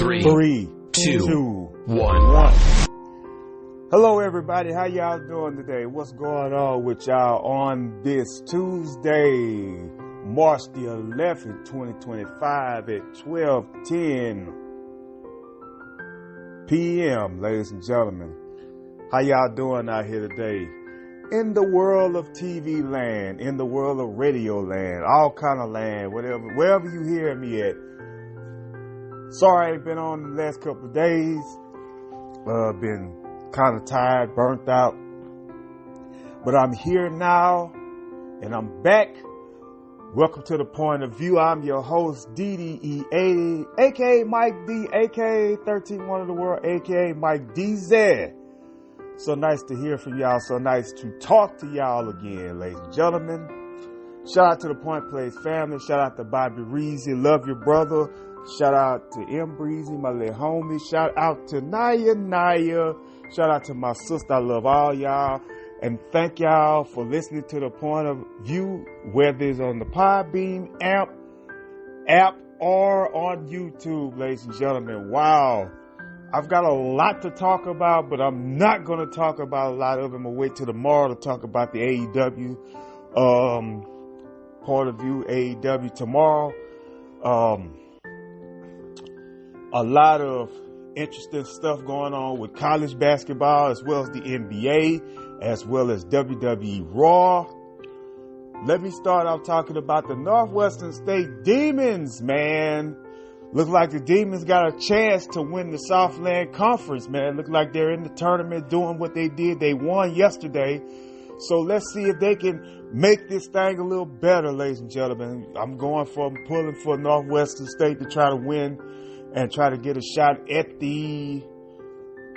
Three, two, one. Hello, everybody. How y'all doing today? What's going on with y'all on this Tuesday, March the 11th, 2025 at 12:10 p.m., ladies and gentlemen. How y'all doing out here today? In the world of TV land, in the world of radio land, all kind of land, wherever you hear me at. Sorry I ain't been on the last couple of days. Been kind of tired, burnt out. But I'm here now, and I'm back. Welcome to The Point of View. I'm your host, DDE80, a.k.a. Mike D, a.k.a. 13-1 of the world, a.k.a. Mike DZ. So nice to hear from y'all. So nice to talk to y'all again, ladies and gentlemen. Shout out to the Point Place family. Shout out to Bobby Reezy. Love your brother. Shout out to M Breezy, my little homie. Shout out to Naya. Shout out to my sister. I love all y'all. And thank y'all for listening to The Point of View, whether it's on the Podbean app or on YouTube, ladies and gentlemen. Wow. I've got a lot to talk about, but I'm not going to talk about a lot of them. I'm going to wait till tomorrow to talk about the AEW Point of View, AEW tomorrow. A lot of interesting stuff going on with college basketball, as well as the NBA, as well as WWE Raw. Let me start off talking about the Northwestern State Demons, man. Look like the Demons got a chance to win the Southland Conference, man. Look like they're in the tournament doing what they did. They won yesterday. So let's see if they can make this thing a little better, ladies and gentlemen. I'm pulling for Northwestern State to try to win and try to get a shot at the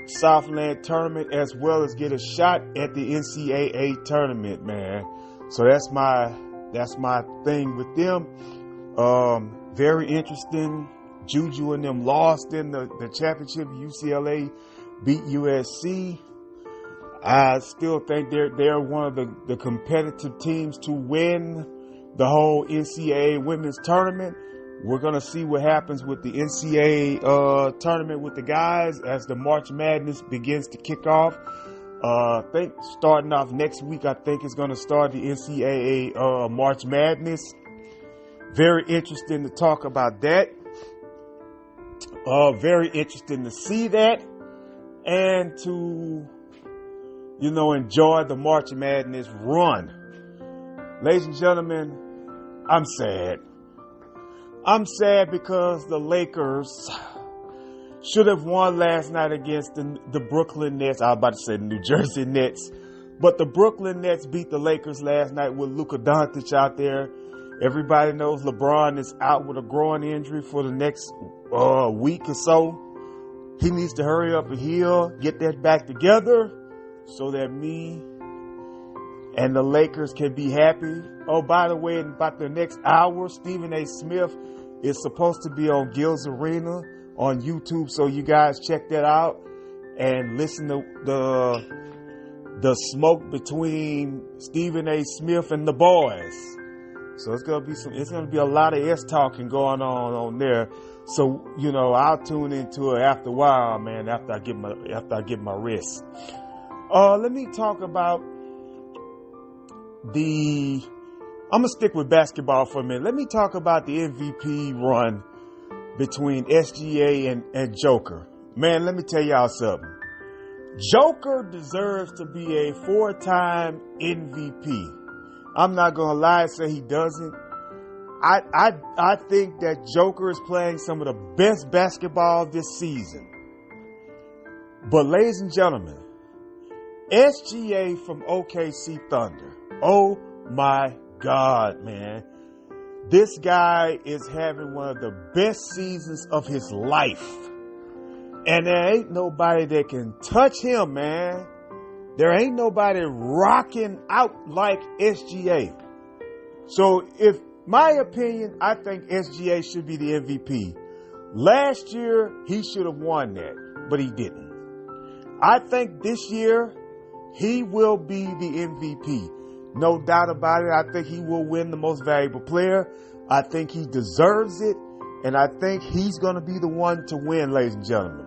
Southland tournament, as well as get a shot at the NCAA tournament, man. So that's my thing with them. Very interesting. Juju and them lost in the championship. UCLA beat USC. I still think they're one of the competitive teams to win the whole NCAA women's tournament. We're going to see what happens with the NCAA tournament with the guys as the March Madness begins to kick off. I think starting off next week, I think it's going to start the NCAA March Madness. Very interesting to talk about that. Very interesting to see that and to, enjoy the March Madness run. Ladies and gentlemen, I'm sad. I'm sad because the Lakers should have won last night against the Brooklyn Nets. I was about to say the New Jersey Nets. But the Brooklyn Nets beat the Lakers last night with Luka Doncic out there. Everybody knows LeBron is out with a groin injury for the next week or so. He needs to hurry up and heal, get that back together so that me and the Lakers can be happy. Oh, by the way, in about the next hour, Stephen A. Smith is supposed to be on Gil's Arena on YouTube. So you guys check that out and listen to the smoke between Stephen A. Smith and the boys. So it's gonna be a lot of talking going on there. So I'll tune into it after a while, man. After I get my rest. Let me talk about I'm gonna stick with basketball for a minute. Let me talk about the MVP run between SGA and Joker. Man, let me tell y'all something. Joker deserves to be a 4-time MVP. I'm not gonna lie and say he doesn't. I think that Joker is playing some of the best basketball this season. But ladies and gentlemen, SGA from OKC Thunder. Oh my God, man. This guy is having one of the best seasons of his life. And there ain't nobody that can touch him, man. There ain't nobody rocking out like SGA. So if my opinion, I think SGA should be the MVP. Last year, he should have won that, but he didn't. I think this year, he will be the MVP. No doubt about it. I think he will win the most valuable player. I think he deserves it. And I think he's going to be the one to win, ladies and gentlemen.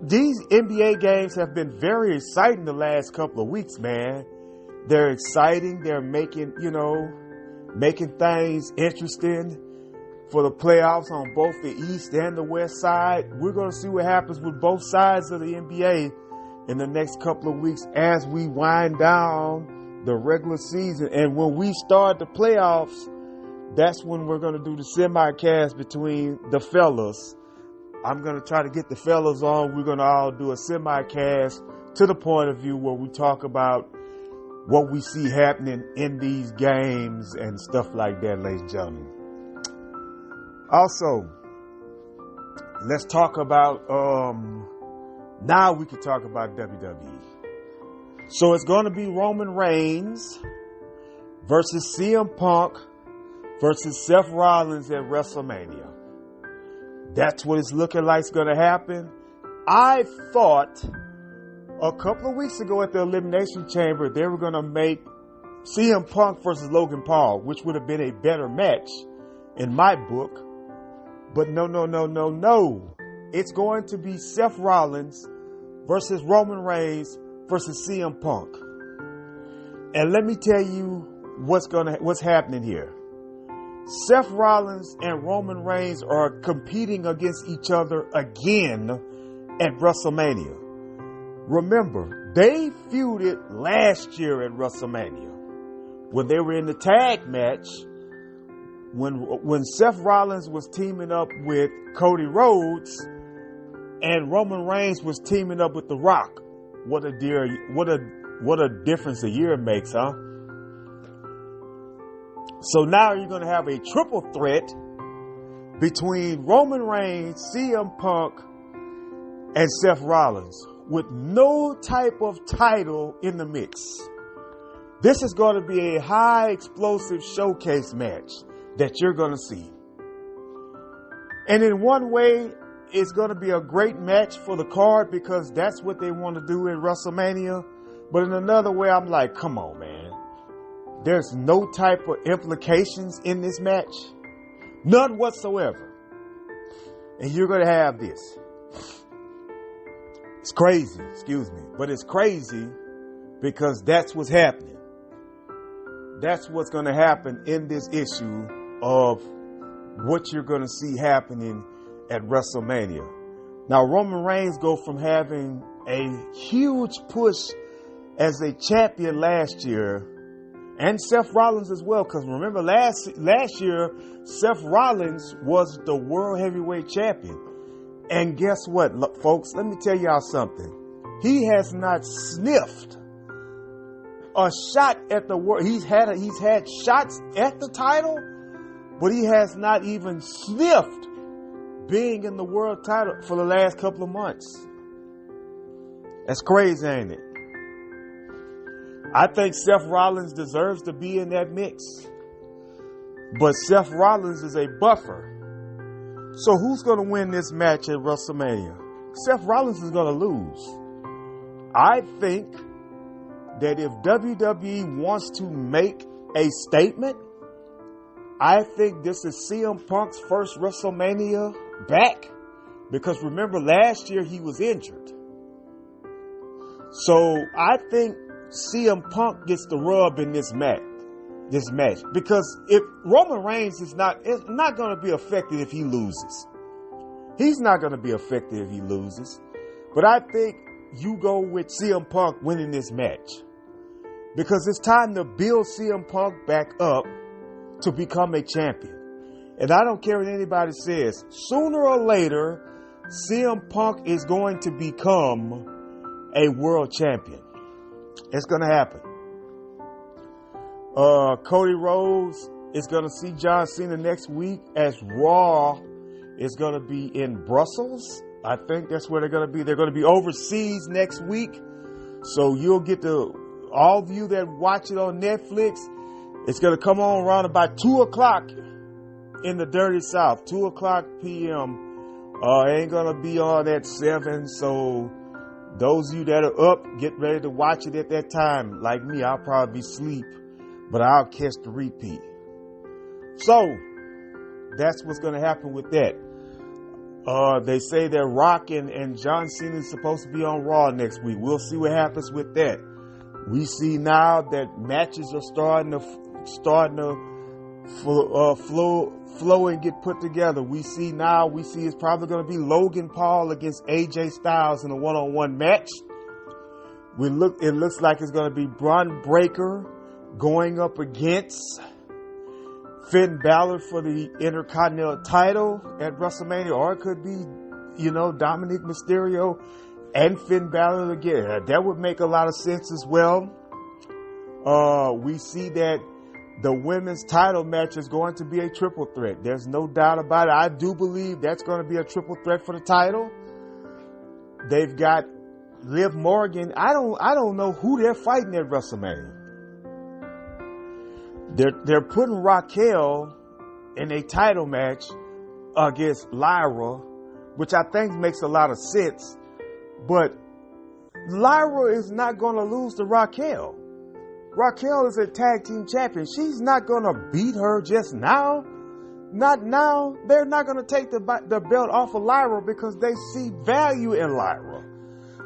These NBA games have been very exciting the last couple of weeks, man. They're exciting. They're making things interesting for the playoffs on both the East and the West side. We're going to see what happens with both sides of the NBA in the next couple of weeks as we wind down the regular season. And when we start the playoffs, that's when we're going to do the semi-cast between the fellas. I'm going to try to get the fellas on. We're going to all do a semi-cast to the point of view where we talk about what we see happening in these games and stuff like that, ladies and gentlemen. Also, let's talk about, now we can talk about WWE. So it's going to be Roman Reigns versus CM Punk versus Seth Rollins at WrestleMania. That's what it's looking like it's going to happen. I thought a couple of weeks ago at the Elimination Chamber, they were going to make CM Punk versus Logan Paul, which would have been a better match in my book. But no. It's going to be Seth Rollins versus Roman Reigns versus CM Punk. And let me tell you what's happening here. Seth Rollins and Roman Reigns are competing against each other again at WrestleMania. Remember, they feuded last year at WrestleMania when they were in the tag match when Seth Rollins was teaming up with Cody Rhodes and Roman Reigns was teaming up with The Rock. What a difference a year makes, huh? So now you're going to have a triple threat between Roman Reigns, CM Punk, and Seth Rollins with no type of title in the mix. This is going to be a high explosive showcase match that you're going to see. And in one way, it's going to be a great match for the card because that's what they want to do at WrestleMania. But in another way, I'm like, come on, man. There's no type of implications in this match. None whatsoever. And you're going to have this. It's crazy, but it's crazy because that's what's happening. That's what's going to happen in this issue of what you're going to see happening at WrestleMania. Now, Roman Reigns go from having a huge push as a champion last year, and Seth Rollins as well, because remember last year, Seth Rollins was the World Heavyweight Champion. And guess what, folks? Let me tell y'all something. He has not sniffed a shot at the world. He's had shots at the title, but he has not even sniffed being in the world title for the last couple of months. That's crazy, ain't it? I think Seth Rollins deserves to be in that mix. But Seth Rollins is a buffer. So who's going to win this match at WrestleMania? Seth Rollins is going to lose. I think that if WWE wants to make a statement, I think this is CM Punk's first WrestleMania back. Because remember, last year he was injured. So I think CM Punk gets the rub in this match. Because if Roman Reigns it's not going to be affected if he loses. He's not going to be affected if he loses. But I think you go with CM Punk winning this match. Because it's time to build CM Punk back up to become a champion. And I don't care what anybody says. Sooner or later, CM Punk is going to become a world champion. It's going to happen. Cody Rhodes is going to see John Cena next week as Raw is going to be in Brussels. I think that's where they're going to be. They're going to be overseas next week. So you'll get to, all of you that watch it on Netflix, it's going to come on around about 2 o'clock in the dirty South, 2 o'clock p.m. It ain't going to be on at 7. So those of you that are up, get ready to watch it at that time. Like me, I'll probably be asleep, but I'll catch the repeat. So that's what's going to happen with that. They say that Rock and John Cena is supposed to be on Raw next week. We'll see what happens with that. We see now that matches are starting to flow and get put together. We see it's probably going to be Logan Paul against AJ Styles in a one-on-one match. It looks like it's going to be Braun Breaker going up against Finn Balor for the Intercontinental title at WrestleMania, or it could be, Dominic Mysterio and Finn Balor again. That would make a lot of sense as well. We see that the women's title match is going to be a triple threat. There's no doubt about it. I do believe that's going to be a triple threat for the title. They've got Liv Morgan. I don't know who they're fighting at WrestleMania. They're putting Raquel in a title match against Lyra, which I think makes a lot of sense. But Lyra is not going to lose to Raquel. Raquel is a tag team champion. She's not going to beat her just now. Not now. They're not going to take the belt off of Lyra because they see value in Lyra.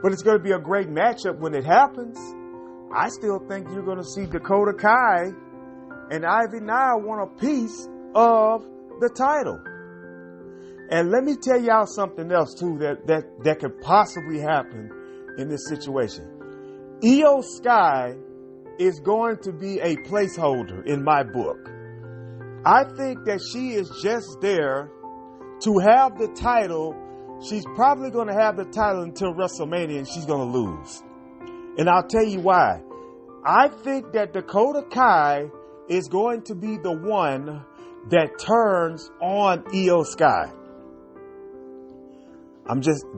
But it's going to be a great matchup when it happens. I still think you're going to see Dakota Kai and Ivy Nile want a piece of the title. And let me tell y'all something else too that could possibly happen in this situation. Io Sky is going to be a placeholder in my book. I think that she is just there to have the title. She's probably going to have the title until WrestleMania and she's going to lose. And I'll tell you why. I think that Dakota Kai is going to be the one that turns on Io Sky.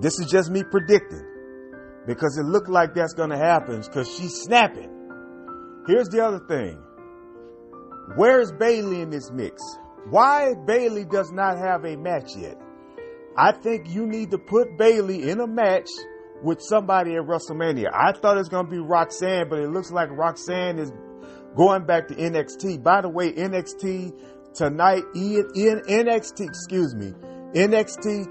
This is just me predicting because it looked like that's going to happen because she's snapping. Here's the other thing. Where's Bayley in this mix? Why Bayley does not have a match yet? I think you need to put Bayley in a match with somebody at WrestleMania. I thought it was going to be Roxanne, but it looks like Roxanne is going back to NXT. By the way, NXT tonight, NXT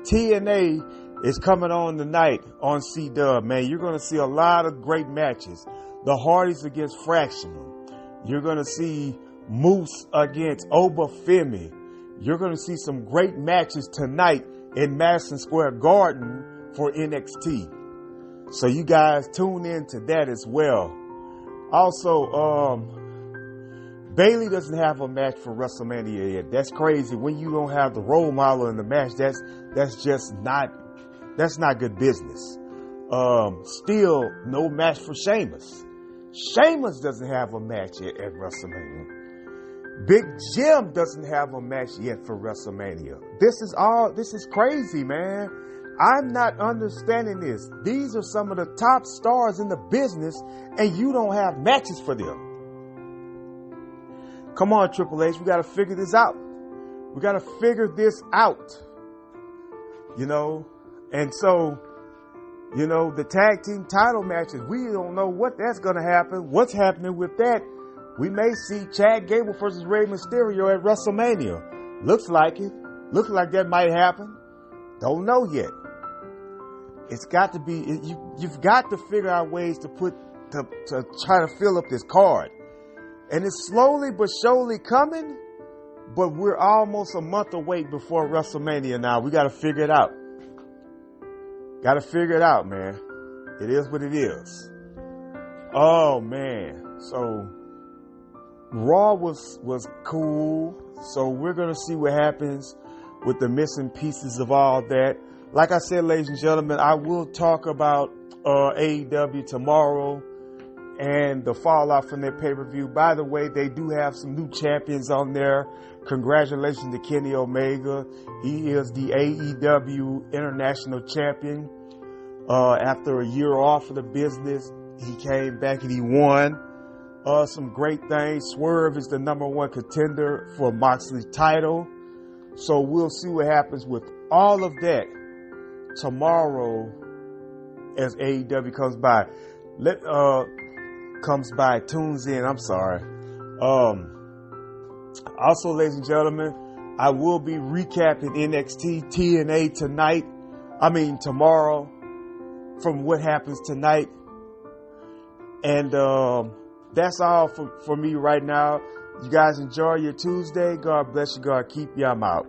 TNA is coming on tonight on C-Dub, man. You're going to see a lot of great matches. The Hardys against Fractional. You're going to see Moose against Oba Femi. You're going to see some great matches tonight in Madison Square Garden for NXT. So you guys tune in to that as well. Also, Bayley doesn't have a match for WrestleMania yet. That's crazy. When you don't have the role model in the match, that's not good business. Still no match for Sheamus. Sheamus doesn't have a match yet at WrestleMania. Big Jim doesn't have a match yet for WrestleMania. This is crazy, man. I'm not understanding this. These are some of the top stars in the business and you don't have matches for them. Come on, Triple H, we got to figure this out. We got to figure this out. And so, the tag team title matches, we don't know what that's going to happen. What's happening with that? We may see Chad Gable versus Rey Mysterio at WrestleMania. Looks like it. Looks like that might happen. Don't know yet. It's got to be, you've got to figure out ways to try to fill up this card. And it's slowly but surely coming, but we're almost a month away before WrestleMania now. We got to figure it out. Got to figure it out, man. It is what it is. Oh, man. So, Raw was cool. So, we're going to see what happens with the missing pieces of all that. Like I said, ladies and gentlemen, I will talk about AEW tomorrow and the fallout from their pay-per-view. By the way, they do have some new champions on there. Congratulations to Kenny Omega. He is the AEW International Champion. After a year off of the business, he came back and he won. Some great things. Swerve is the #1 contender for Moxley's title. So we'll see what happens with all of that tomorrow as AEW comes by. Tunes in. I'm sorry. Also, ladies and gentlemen, I will be recapping NXT TNA tomorrow from what happens tonight. And that's all for me right now. You guys enjoy your Tuesday. God bless you. God keep you. I'm out.